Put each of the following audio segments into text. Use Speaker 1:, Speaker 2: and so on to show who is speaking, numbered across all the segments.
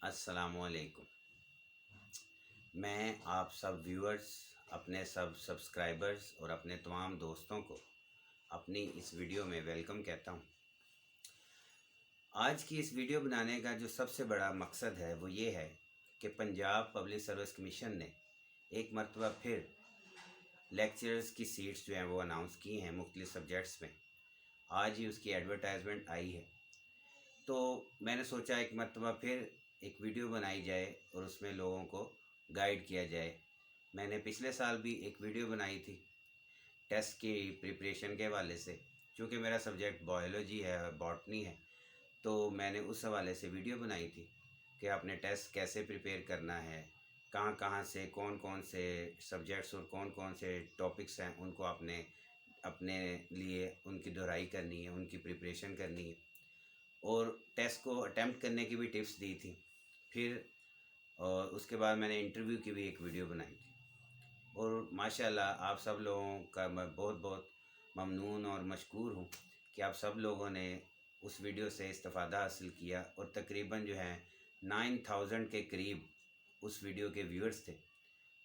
Speaker 1: अस्सलामुअलैकुम। मैं आप सब व्यूअर्स, अपने सब सब्सक्राइबर्स और अपने तमाम दोस्तों को अपनी इस वीडियो में वेलकम कहता हूँ। आज की इस वीडियो बनाने का जो सबसे बड़ा मकसद है वो ये है कि पंजाब पब्लिक सर्विस कमीशन ने एक मरतबा फिर लेक्चरर्स की सीट्स जो हैं वो अनाउंस की हैं मुख्तलिफ़ सब्जेक्ट्स में। आज ही उसकी एडवर्टाइजमेंट आई है, तो मैंने सोचा एक मरतबा फिर एक वीडियो बनाई जाए और उसमें लोगों को गाइड किया जाए। मैंने पिछले साल भी एक वीडियो बनाई थी टेस्ट की प्रिपरेशन के हवाले से, चूँकि मेरा सब्जेक्ट बायोलॉजी है, बॉटनी है, तो मैंने उस हवाले से वीडियो बनाई थी कि आपने टेस्ट कैसे प्रिपेयर करना है, कहाँ कहाँ से कौन कौन से सब्जेक्ट्स और कौन कौन से टॉपिक्स हैं उनको आपने अपने लिए उनकी दोहराई करनी है, उनकी प्रिपरेशन करनी है और टेस्ट को अटेम्प्ट करने की भी टिप्स दी थी। फिर और उसके बाद मैंने इंटरव्यू की भी एक वीडियो बनाई थी और माशाल्लाह आप सब लोगों का मैं बहुत बहुत ममनून और मशकूर हूँ कि आप सब लोगों ने उस वीडियो से इस्तिफ़ादा हासिल किया और तकरीबन जो है 9000 के करीब उस वीडियो के व्यूअर्स थे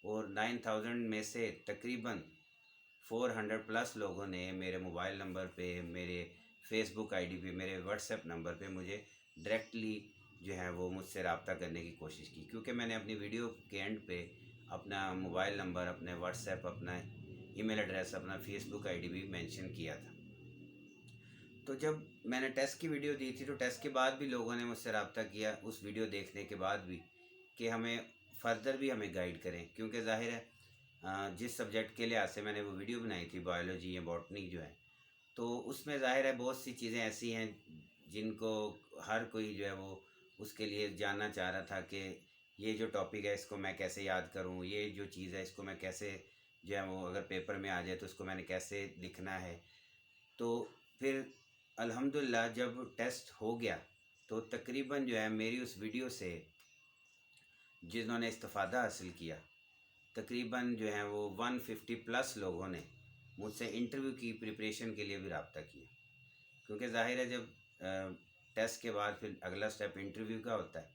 Speaker 1: और 9000 में से तकरीबन 400 प्लस लोगों ने मेरे मोबाइल नंबर पे, मेरे फेसबुक आईडी पे, मेरे व्हाट्सएप नंबर पे मुझे डायरेक्टली जो है वो मुझसे रब्ता करने की कोशिश की, क्योंकि मैंने अपनी वीडियो के एंड पे अपना मोबाइल नंबर, अपने व्हाट्सएप, अपना ईमेल एड्रेस, अपना फेसबुक आईडी भी मेंशन किया था। तो जब मैंने टेस्ट की वीडियो दी थी तो टेस्ट के बाद भी लोगों ने मुझसे रब्ता किया उस वीडियो देखने के बाद भी कि हमें फ़र्दर भी हमें गाइड करें, क्योंकि ज़ाहिर है जिस सब्जेक्ट के लिहाज से मैंने वो वीडियो बनाई थी बायोलॉजी या बॉटनी जो है, तो उसमें ज़ाहिर है बहुत सी चीज़ें ऐसी हैं जिनको हर कोई जो है वो उसके लिए जानना चाह रहा था कि ये जो टॉपिक है इसको मैं कैसे याद करूँ, ये जो चीज़ है इसको मैं कैसे जो है वो अगर पेपर में आ जाए तो उसको मैंने कैसे लिखना है। तो फिर अल्हम्दुलिल्लाह जब टेस्ट हो गया तो तकरीबन जो है मेरी उस वीडियो से जिन्होंने इस्तिफ़ादा हासिल किया, तकरीबन जो है वो 150 प्लस लोगों ने मुझसे इंटरव्यू की प्रिपरेशन के लिए भी रब्ता किया, क्योंकि ज़ाहिर है जब टेस्ट के बाद फिर अगला स्टेप इंटरव्यू का होता है।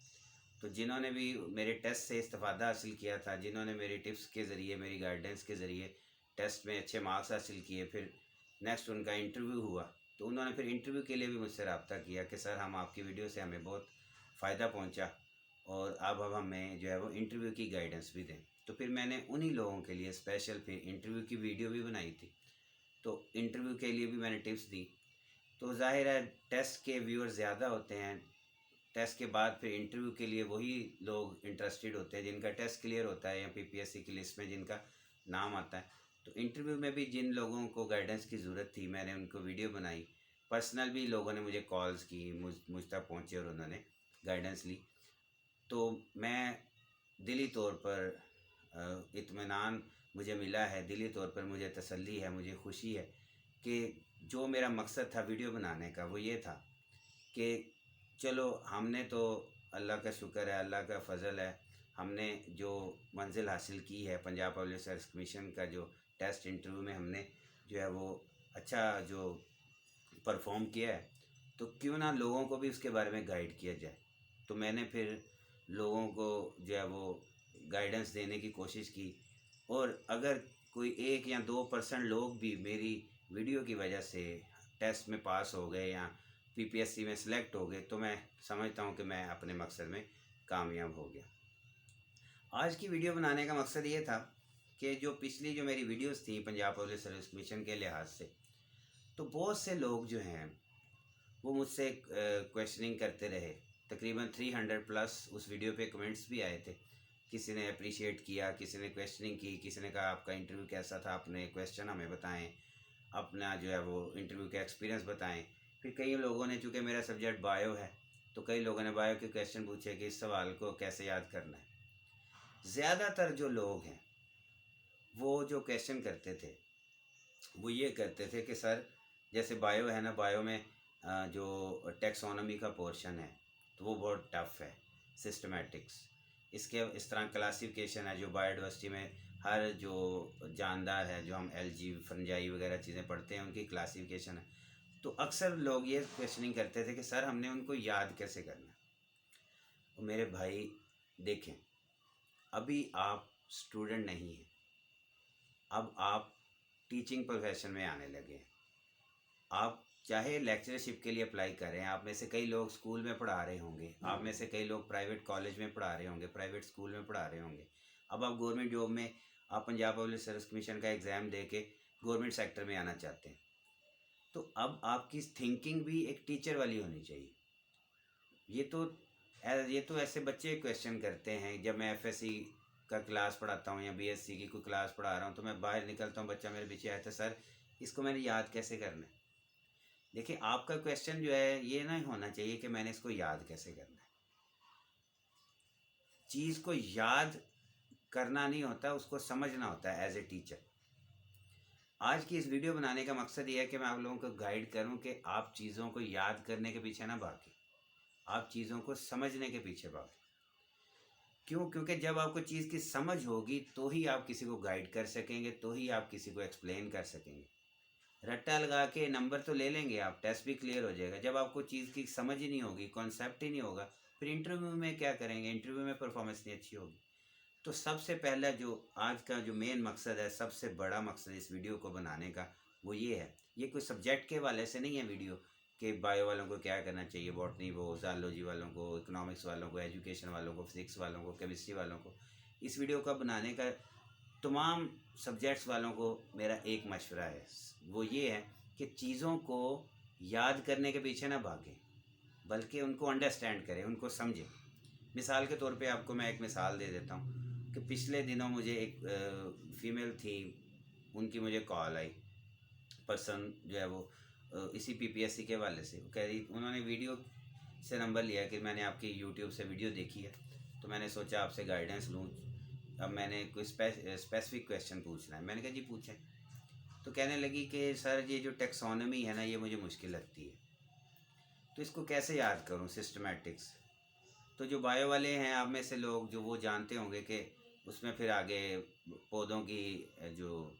Speaker 1: तो जिन्होंने भी मेरे टेस्ट से इस्तिफ़ादा हासिल किया था, जिन्होंने मेरी टिप्स के ज़रिए, मेरी गाइडेंस के ज़रिए टेस्ट में अच्छे मार्क्स हासिल किए, फिर नेक्स्ट उनका इंटरव्यू हुआ, तो उन्होंने फिर इंटरव्यू के लिए भी मुझसे रब्ता किया कि सर हम आपकी वीडियो से हमें बहुत फ़ायदा पहुंचा और अब हमें जो है वो इंटरव्यू की गाइडेंस भी दें। तो फिर मैंने उन्हीं लोगों के लिए स्पेशल फिर इंटरव्यू की वीडियो भी बनाई थी। तो इंटरव्यू के लिए भी मैंने टिप्स दी। तो ज़ाहिर है टेस्ट के व्यूअर ज़्यादा होते हैं, टेस्ट के बाद फिर इंटरव्यू के लिए वही लोग इंटरेस्टेड होते हैं जिनका टेस्ट क्लियर होता है या पीपीएससी की लिस्ट में जिनका नाम आता है। तो इंटरव्यू में भी जिन लोगों को गाइडेंस की ज़रूरत थी मैंने उनको वीडियो बनाई। पर्सनल भी लोगों ने मुझे कॉल्स की, मुझ तक पहुँचे और उन्होंने गाइडेंस ली। तो मैं दिली तौर पर इत्मीनान मुझे मिला है, दिली तौर पर मुझे तसल्ली है, मुझे खुशी है कि जो मेरा मकसद था वीडियो बनाने का वो ये था कि चलो हमने तो अल्लाह का शुक्र है, अल्लाह का फ़ज़ल है, हमने जो मंज़िल हासिल की है पंजाब पब्लिक सर्विस कमीशन का जो टेस्ट इंटरव्यू में हमने जो है वो अच्छा जो परफॉर्म किया है, तो क्यों ना लोगों को भी उसके बारे में गाइड किया जाए। तो मैंने फिर लोगों को जो है वो गाइडेंस देने की कोशिश की और अगर कोई 1 या 2% लोग भी मेरी वीडियो की वजह से टेस्ट में पास हो गए या पीपीएससी में सेलेक्ट हो गए तो मैं समझता हूँ कि मैं अपने मकसद में कामयाब हो गया। आज की वीडियो बनाने का मकसद ये था कि जो पिछली जो मेरी वीडियोस थी पंजाब पब्लिक सर्विस कमीशन के लिहाज से, तो बहुत से लोग जो हैं वो मुझसे क्वेश्चनिंग करते रहे। तकरीबन 300 प्लस उस वीडियो पे कमेंट्स भी आए थे। किसी ने अप्रिशिएट किया, किसी ने क्वेश्चनिंग की, किसी ने कहा आपका इंटरव्यू कैसा था, अपने क्वेश्चन हमें बताएं, अपना जो है वो इंटरव्यू का एक्सपीरियंस बताएं। फिर कई लोगों ने, चूँकि मेरा सब्जेक्ट बायो है, तो कई लोगों ने बायो के क्वेश्चन पूछे कि इस सवाल को कैसे याद करना है। ज़्यादातर जो लोग हैं वो जो क्वेश्चन करते थे वो ये करते थे कि सर जैसे बायो है ना, बायो में जो टेक्सोनॉमी का पोर्शन है तो वो बहुत टफ़ है, सिस्टमेटिक्स। इसके इस तरह क्लासिफिकेशन है जो बायोडाइवर्सिटी में हर जो जानदार है, जो हम एलजी फंजाई वगैरह चीज़ें पढ़ते हैं, उनकी क्लासिफिकेशन है। तो अक्सर लोग ये क्वेश्चनिंग करते थे कि सर हमने उनको याद कैसे करना है। मेरे भाई देखें, अभी आप स्टूडेंट नहीं हैं, अब आप टीचिंग प्रोफेशन में आने लगे हैं। आप चाहे लेक्चरशिप के लिए अप्लाई करें, आप में से कई लोग स्कूल में पढ़ा रहे होंगे, आप में से कई लोग प्राइवेट कॉलेज में पढ़ा रहे होंगे, प्राइवेट स्कूल में पढ़ा रहे होंगे। अब आप गवर्नमेंट जॉब में, आप पंजाब पब्लिक सर्विस कमीशन का एग्ज़ाम दे के गवर्नमेंट सेक्टर में आना चाहते हैं, तो अब आपकी थिंकिंग भी एक टीचर वाली होनी चाहिए। ये तो ऐसे बच्चे क्वेश्चन करते हैं, जब मैं एफएससी का क्लास पढ़ाता हूँ या बीएससी की कोई क्लास पढ़ा रहा हूँ, तो मैं बाहर निकलता हूँ, बच्चा मेरे पीछे आया था, सर इसको मैंने याद कैसे करना है। देखिए, आपका क्वेश्चन जो है ये नहीं होना चाहिए कि मैंने इसको याद कैसे करना है। चीज़ को याद करना नहीं होता, उसको समझना होता है एज ए टीचर। आज की इस वीडियो बनाने का मकसद ये है कि मैं आप लोगों को गाइड करूं कि आप चीज़ों को याद करने के पीछे ना भागें, आप चीज़ों को समझने के पीछे भागें। क्यों? क्योंकि जब आपको चीज़ की समझ होगी तो ही आप किसी को गाइड कर सकेंगे, तो ही आप किसी को एक्सप्लेन कर सकेंगे। रट्टा लगा के नंबर तो ले लेंगे आप, टेस्ट भी क्लियर हो जाएगा, जब आपको चीज़ की समझ ही नहीं होगी, कॉन्सेप्ट ही नहीं होगा, फिर इंटरव्यू में क्या करेंगे? इंटरव्यू में परफॉर्मेंस नहीं अच्छी होगी। तो सबसे पहला जो आज का जो मेन मकसद है, सबसे बड़ा मकसद इस वीडियो को बनाने का, वो ये है। ये कोई सब्जेक्ट के हवाले से नहीं है वीडियो कि बायो वालों को क्या करना चाहिए, बॉटनी वो, ज़ूलॉजी वालों को, इकोनॉमिक्स वालों को, एजुकेशन वालों को, फिजिक्स वालों को, केमिस्ट्री वालों को। इस वीडियो का बनाने का तमाम सब्जेक्ट्स वालों को मेरा एक मशवरा है, वो ये है कि चीज़ों को याद करने के पीछे ना भागें, बल्कि उनको अंडरस्टैंड करें, उनको समझें। मिसाल के तौर पे आपको मैं एक मिसाल दे देता हूँ कि पिछले दिनों मुझे एक फ़ीमेल थी, उनकी मुझे कॉल आई, पर्सन जो है वो इसी पीपीएससी के हवाले से, वो कह रही, उन्होंने वीडियो से नंबर लिया कि मैंने आपकी यूट्यूब से वीडियो देखी है, तो मैंने सोचा आपसे गाइडेंस लूँ। अब मैंने कोई स्पेसिफिक क्वेश्चन पूछना है। मैंने कहा जी पूछें। तो कहने लगी कि सर ये जो टेक्सोनमी है ना, ये मुझे मुश्किल लगती है, तो इसको कैसे याद करूँ, सिस्टमेटिक्स। तो जो बायो वाले हैं आप में से लोग, जो वो जानते होंगे कि उसमें फिर आगे पौधों की जो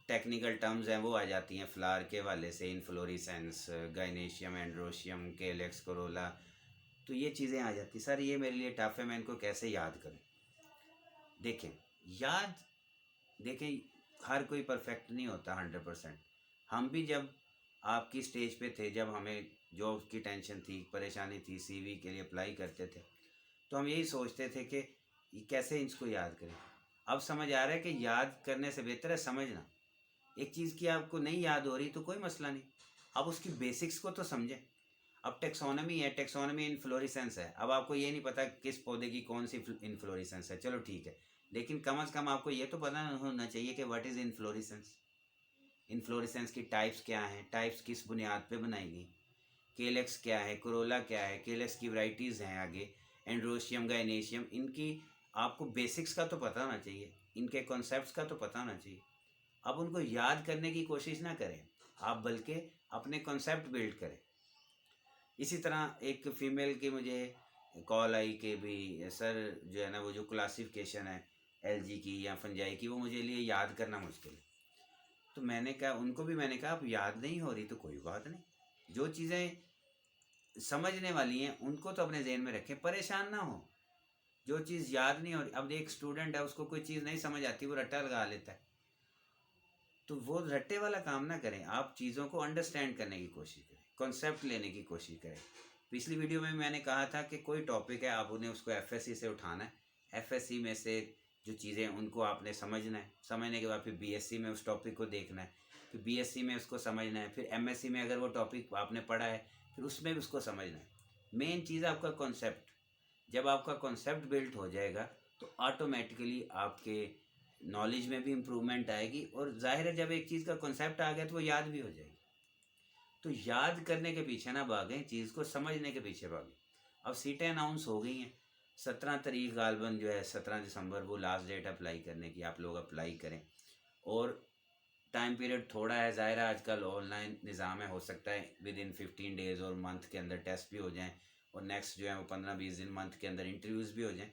Speaker 1: टेक्निकल टर्म्स हैं वो आ जाती हैं, फ्लावर के वाले से, inflorescence, gynoecium, androecium, calyx, Corolla, तो ये चीज़ें आ जाती। सर ये मेरे लिए टफ है, मैं इनको कैसे याद करूँ। देखें, याद, देखें, हर कोई परफेक्ट नहीं होता 100%। हम भी जब आपकी स्टेज पे थे, जब हमें जॉब की टेंशन थी, परेशानी थी, सीवी के लिए अप्लाई करते थे, तो हम यही सोचते थे कि कैसे इसको याद करें। अब समझ आ रहा है कि याद करने से बेहतर है समझना। एक चीज़ की आपको नहीं याद हो रही तो कोई मसला नहीं, अब उसकी बेसिक्स को तो समझें। अब टेक्सोनमी है, टेक्सोनमी इनफ्लोरेसेंस है, अब आपको ये नहीं पता किस पौधे की कौन सी इनफ्लोरेसेंस है, चलो ठीक है, लेकिन कम से कम आपको ये तो पता होना चाहिए कि व्हाट इज़ इनफ्लोरेसेंस, इनफ्लोरेसेंस की टाइप्स क्या हैं, टाइप्स किस बुनियाद पे बनाई गई, केलेक्स क्या है, कोरोला क्या है, केलेक्स की वैरायटीज़ हैं आगे, एंड्रोशियम, गाइनेशियम, इनकी आपको बेसिक्स का तो पता होना चाहिए, इनके कॉन्सेप्ट्स का तो पता होना चाहिए। अब उनको याद करने की कोशिश ना करें आप, बल्कि अपने कॉन्सेप्ट बिल्ड करें। इसी तरह एक फ़ीमेल की मुझे कॉल आई कि भी सर जो है ना, वो जो क्लासिफिकेशन है एलजी की या फंजाई की, वो मुझे लिए याद करना मुश्किल है। तो मैंने कहा, उनको भी मैंने कहा, आप याद नहीं हो रही तो कोई बात नहीं, जो चीज़ें समझने वाली हैं उनको तो अपने जहन में रखें, परेशान ना हो। जो चीज़ याद नहीं हो रही, अब एक स्टूडेंट है, उसको कोई चीज़ नहीं समझ आती, वो रट्टा लगा लेता है, तो वो रट्टे वाला काम ना करें, आप चीज़ों को अंडरस्टैंड करने की कोशिश करें, कॉन्सेप्ट लेने की कोशिश करें। पिछली वीडियो में मैंने कहा था कि कोई टॉपिक है, आप उन्हें उसको एफएससी से उठाना है, एफएससी में से जो चीज़ें उनको आपने समझना है, समझने के बाद फिर बीएससी में उस टॉपिक को देखना है, फिर बीएससी में उसको समझना है, फिर एमएससी में अगर वो टॉपिक आपने पढ़ा है फिर उसमें भी उसको समझना है। मेन चीज़ है आपका कॉन्सेप्ट। जब आपका कॉन्सेप्ट बिल्ट हो जाएगा तो ऑटोमेटिकली आपके नॉलेज में भी इम्प्रूवमेंट आएगी, और जाहिर है जब एक चीज़ का कॉन्सेप्ट आ गया तो वो याद भी हो जाएगी। तो याद करने के पीछे ना भागें, चीज़ को समझने के पीछे भागें। अब सीटें अनाउंस हो गई हैं, 17 तारीख गालबन जो है 17 दिसंबर वो लास्ट डेट अप्लाई करने की, आप लोग अप्लाई करें। और टाइम पीरियड थोड़ा है, ज़ाहिर है आजकल ऑनलाइन निज़ाम है, हो सकता है विद इन 15 डेज़ और मंथ के अंदर टेस्ट भी हो जाएँ, और नेक्स्ट जो है वो 15-20 दिन मंथ के अंदर इंटरव्यूज़ भी हो जाएँ।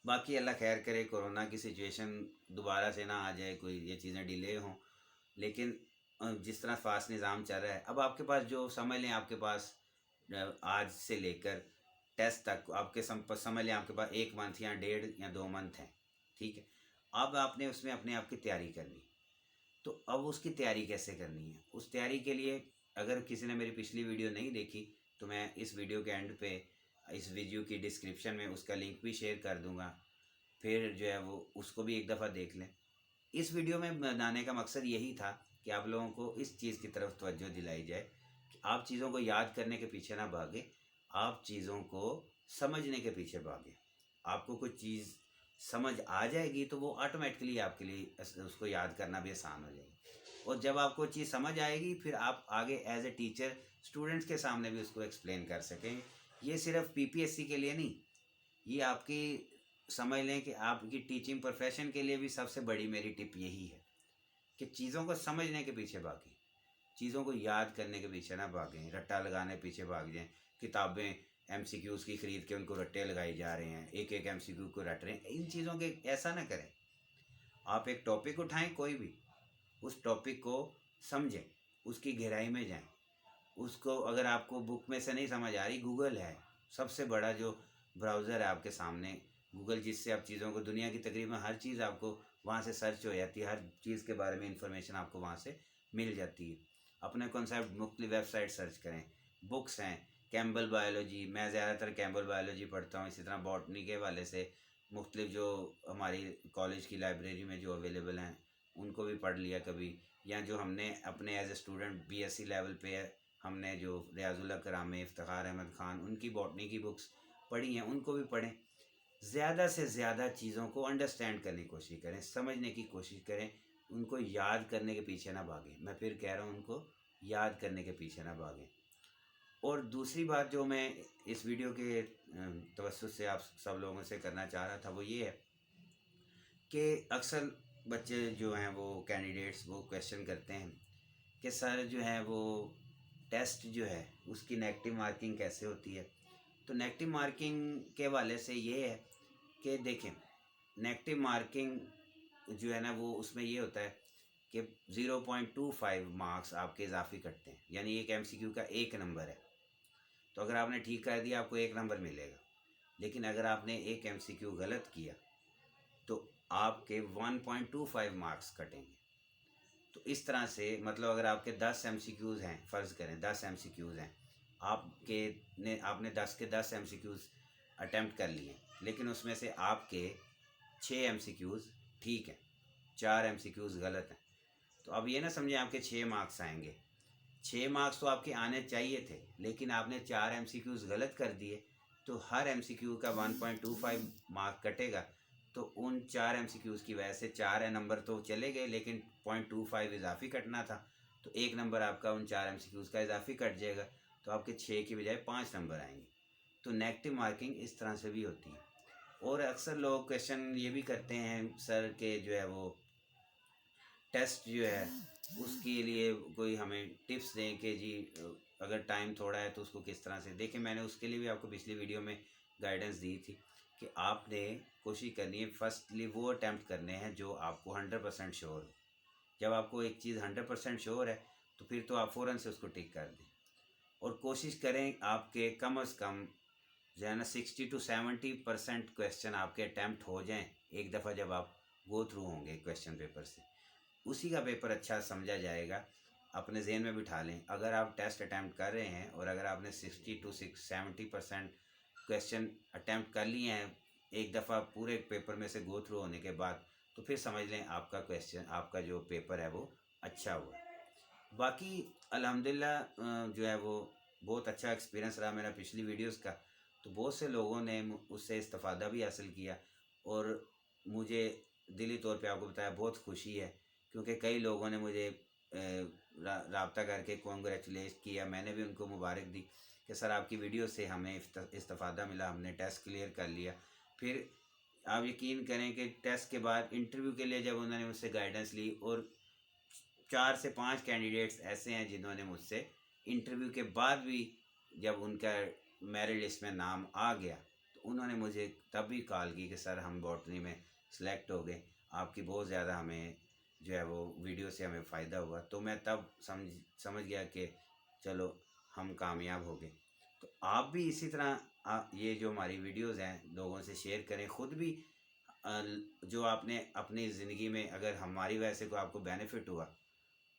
Speaker 1: बाकी अल्लाह खैर करे, कोरोना की सिचुएशन दोबारा से ना आ जाए, कोई ये चीज़ें डिले हों, लेकिन जिस तरह फास्ट निज़ाम चल रहा है, अब आपके पास जो समझ लें, आपके पास आज से लेकर टेस्ट तक आपके समझ लें आपके पास 1 मंथ या 1.5 या 2 मंथ हैं, ठीक है। अब आपने उसमें अपने आप की तैयारी करनी, तो अब उसकी तैयारी कैसे करनी है? उस तैयारी के लिए अगर किसी ने मेरी पिछली वीडियो नहीं देखी तो मैं इस वीडियो के एंड पे, इस वीडियो की डिस्क्रिप्शन में उसका लिंक भी शेयर कर दूंगा, फिर जो है वो उसको भी एक दफ़ा देख लें। इस वीडियो में बनाने का मकसद यही था कि आप लोगों को इस चीज़ की तरफ तवज्जो दिलाई जाए कि आप चीज़ों को याद करने के पीछे ना भागे, आप चीज़ों को समझने के पीछे भागे। आपको कुछ चीज़ समझ आ जाएगी तो वो ऑटोमेटिकली आपके लिए उसको याद करना भी आसान हो जाएगी, और जब आपको चीज़ समझ आएगी फिर आप आगे एज ए टीचर स्टूडेंट्स के सामने भी उसको एक्सप्लेन कर सकें। ये सिर्फ पीपीएससी के लिए नहीं, ये आपकी समझ लें कि आपकी टीचिंग प्रोफेशन के लिए भी सबसे बड़ी मेरी टिप यही है कि चीज़ों को समझने के पीछे भागें, चीज़ों को याद करने के पीछे ना भागें, रट्टा लगाने पीछे भाग जाएं। किताबें एमसीक्यूज़ की ख़रीद के उनको रट्टे लगाए जा रहे हैं, एक एक एमसीक्यू को रट रहे हैं, इन चीज़ों के ऐसा ना करें। आप एक टॉपिक उठाएं कोई भी, उस टॉपिक को समझें, उसकी गहराई में जाएं। उसको अगर आपको बुक में से नहीं समझ आ रही, गूगल है सबसे बड़ा जो ब्राउज़र है आपके सामने, गूगल, जिससे आप चीज़ों को, दुनिया की तकरीबन हर चीज़ आपको वहाँ से सर्च हो जाती है, हर चीज़ के बारे में इंफॉर्मेशन आपको वहाँ से मिल जाती है। अपने कॉन्सेप्ट मुख्तलिफ वेबसाइट सर्च करें, बुक्स हैं, कैम्बल बायोलॉजी, मैं ज़्यादातर कैम्बल बायोलॉजी पढ़ता हूँ, इसी तरह बॉटनी के हवाले से मुख्तलिफ जो हमारी कॉलेज की लाइब्रेरी में जो अवेलेबल हैं उनको भी पढ़ लिया कभी, या जो हमने अपने as a student BSc level पे हमने जो रियाजुल कराम, इफ्तिखार अहमद ख़ान, उनकी बॉटनी की बुक्स पढ़ी हैं, उनको भी पढ़ें। ज़्यादा से ज़्यादा चीज़ों को अंडरस्टैंड करने की कोशिश करें, समझने की कोशिश करें, उनको याद करने के पीछे ना भागें। मैं फिर कह रहा हूँ, उनको याद करने के पीछे ना भागें। और दूसरी बात जो मैं इस वीडियो के तवज्जुह से आप सब लोगों से करना चाह रहा था वो ये है कि अक्सर बच्चे जो हैं वो कैंडिडेट्स वो क्वेश्चन करते हैं कि सर जो है वो टेस्ट जो है उसकी नेगेटिव मार्किंग कैसे होती है। तो नेगेटिव मार्किंग के हवाले से ये है कि देखें, नेगेटिव मार्किंग जो है ना वो उसमें ये होता है कि 0.25 मार्क्स आपके इजाफी कटते हैं, यानी एक एमसीक्यू का 1 नंबर है, तो अगर आपने ठीक कर दिया आपको 1 नंबर मिलेगा, लेकिन अगर आपने एक एमसीक्यू गलत किया तो आपके 1.25 मार्क्स कटेंगे। तो इस तरह से मतलब अगर आपके 10 एमसीक्यूज़ हैं, फ़र्ज़ करें 10 एमसीक्यूज़ हैं, आपने 10 के 10 एमसीक्यूज़ अटैम्प्ट कर लिए, लेकिन उसमें से आपके 6 एमसीक्यूज़ ठीक हैं, 4 एमसीक्यूज़ गलत हैं, तो अब ये ना समझें आपके 6 मार्क्स आएंगे। 6 मार्क्स तो आपके आने चाहिए थे, लेकिन आपने 4 एमसीक्यूज़ गलत कर दिए, तो हर एमसीक्यू का 1.25 मार्क कटेगा। तो उन 4 एमसीक्यूज़ की वजह से 4 नंबर तो चले गए, लेकिन 0.25 इजाफी कटना था, तो 1 नंबर आपका उन 4 एमसीक्यूज़ का इजाफी कट जाएगा, तो आपके 6 की बजाय 5 नंबर आएंगे। तो नेगेटिव मार्किंग इस तरह से भी होती है। और अक्सर लोग क्वेश्चन ये भी करते हैं सर के जो है वो टेस्ट जो है उसके लिए कोई हमें टिप्स दें कि जी अगर टाइम थोड़ा है तो उसको किस तरह से देखें। मैंने उसके लिए भी आपको पिछली वीडियो में गाइडेंस दी थी कि आपने कोशिश करनी है फर्स्टली वो अटैम्प्ट करने हैं जो आपको 100% श्योर हो। जब आपको एक चीज़ 100% श्योर है तो फिर तो आप फ़ौरन से उसको टिक कर दें, और कोशिश करें आपके कम अज़ कम जो है ना 60 to 70% क्वेश्चन आपके अटैम्प्ट हो जाएं एक दफ़ा जब आप गो थ्रू होंगे क्वेश्चन पेपर से, उसी का पेपर अच्छा समझा जाएगा। अपने जहन में बिठा लें, अगर आप टेस्ट अटैम्प्ट कर रहे हैं और अगर आपने 60 to 70% क्वेश्चन अटैम्प्ट कर लिए हैं एक दफ़ा पूरे पेपर में से गो थ्रू होने के बाद, तो फिर समझ लें आपका क्वेश्चन, आपका जो पेपर है वो अच्छा हुआ। बाकी अल्हम्दुलिल्लाह जो है वो बहुत अच्छा एक्सपीरियंस रहा मेरा पिछली वीडियोस का, तो बहुत से लोगों ने उससे इस्तेफ़ादा भी हासिल किया, और मुझे दिली तौर पे आपको बताया बहुत खुशी है, क्योंकि कई लोगों ने मुझे रब्ता करके कॉन्ग्रेचुलेट किया, मैंने भी उनको मुबारक दी कि सर आपकी वीडियो से हमें इस्तेफ़ादा मिला, हमने टेस्ट क्लियर कर लिया। फिर आप यकीन करें कि टेस्ट के बाद इंटरव्यू के लिए जब उन्होंने मुझसे गाइडेंस ली, और 4 से 5 कैंडिडेट्स ऐसे हैं जिन्होंने मुझसे इंटरव्यू के बाद भी जब उनका मेरिट लिस्ट में नाम आ गया तो उन्होंने मुझे तब भी कॉल की कि सर हम बॉटनी में सिलेक्ट हो गए, आपकी बहुत ज़्यादा हमें जो है वो वीडियो से हमें फ़ायदा हुआ। तो मैं तब समझ गया कि चलो हम कामयाब हो गए। तो आप भी इसी तरह ये जो हमारी वीडियोस हैं लोगों से शेयर करें। ख़ुद भी जो आपने अपनी ज़िंदगी में अगर हमारी वजह से कोई आपको बेनिफिट हुआ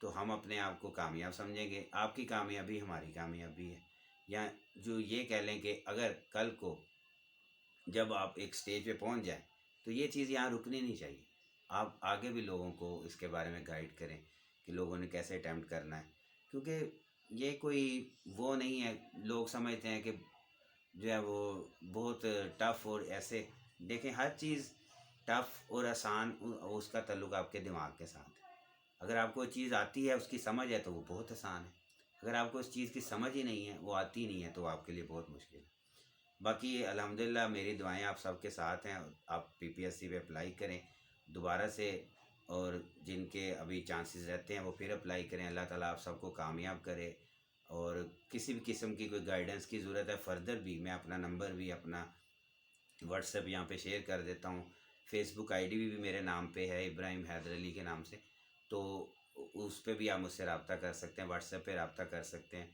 Speaker 1: तो हम अपने आप को कामयाब समझेंगे। आपकी कामयाबी हमारी कामयाबी है। या जो ये कह लें कि अगर कल को जब आप एक स्टेज पे पहुंच जाएं तो ये चीज़ यहाँ रुकनी नहीं चाहिए। आप आगे भी लोगों को इसके बारे में गाइड करें कि लोगों ने कैसे अटैम्प्ट करना है, क्योंकि ये कोई वो नहीं है। लोग समझते हैं कि जो है वो बहुत टफ़ और ऐसे। देखें, हर चीज़ टफ़ और आसान उसका ताल्लुक आपके दिमाग के साथ है। अगर आपको कोई चीज़ आती है, उसकी समझ है, तो वो बहुत आसान है। अगर आपको उस चीज़ की समझ ही नहीं है, वो आती नहीं है, तो आपके लिए बहुत मुश्किल है। बाकी अल्हम्दुलिल्लाह मेरी दुआएं आप सबके साथ हैं। आप पीपीएससी पे अप्लाई करें दोबारा से, और जिनके अभी चांसेस रहते हैं वो फिर अप्लाई करें। अल्लाह ताला आप सबको कामयाब करे। और किसी भी किस्म की कोई गाइडेंस की ज़रूरत है फ़र्दर भी, मैं अपना नंबर भी अपना व्हाट्सएप यहाँ पे शेयर कर देता हूँ। फेसबुक आईडी भी मेरे नाम पे है, इब्राहिम हैदर अली के नाम से। तो उस पे भी आप मुझसे रब्ता कर सकते हैं, व्हाट्सएप पे रब्ता कर सकते हैं।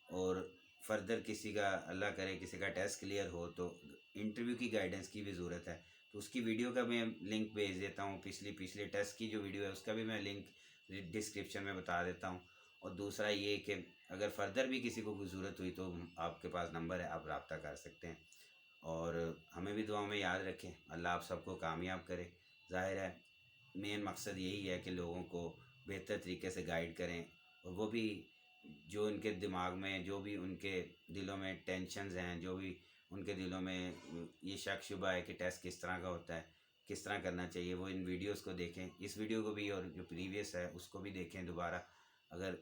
Speaker 1: और फर्दर किसी का अल्लाह करे किसी का टेस्ट क्लियर हो तो इंटरव्यू की गाइडेंस की भी ज़रूरत है, तो उसकी वीडियो का मैं लिंक भेज देता हूँ। पिछले टेस्ट की जो वीडियो है उसका भी मैं लिंक डिस्क्रिप्शन में बता देता हूँ। और दूसरा ये कि अगर फर्दर भी किसी को कोई ज़रूरत हुई तो आपके पास नंबर है, आप रब्ता कर सकते हैं। और हमें भी दुआ में याद रखें। अल्लाह आप सबको कामयाब करे। ज़ाहिर है मेन मकसद यही है कि लोगों को बेहतर तरीके से गाइड करें, और वो भी जो उनके दिमाग में, जो भी उनके दिलों में टेंशन्स हैं, जो भी उनके दिलों में ये शक शुबा है कि टेस्ट किस तरह का होता है, किस तरह करना चाहिए, वो इन वीडियोस को देखें। इस वीडियो को भी और जो प्रीवियस है उसको भी देखें दोबारा। अगर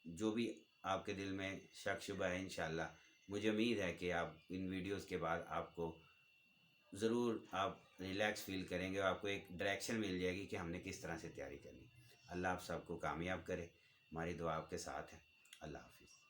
Speaker 1: जो भी आपके दिल में शक शुबा है, इंशाल्लाह मुझे उम्मीद है कि आप इन वीडियोस के बाद आपको ज़रूर आप रिलैक्स फील करेंगे और आपको एक डायरेक्शन मिल जाएगी कि हमने किस तरह से तैयारी करनी। अल्लाह आप सबको कामयाब करे। हमारी दुआ आपके साथ है। अल्लाह हाफिज़।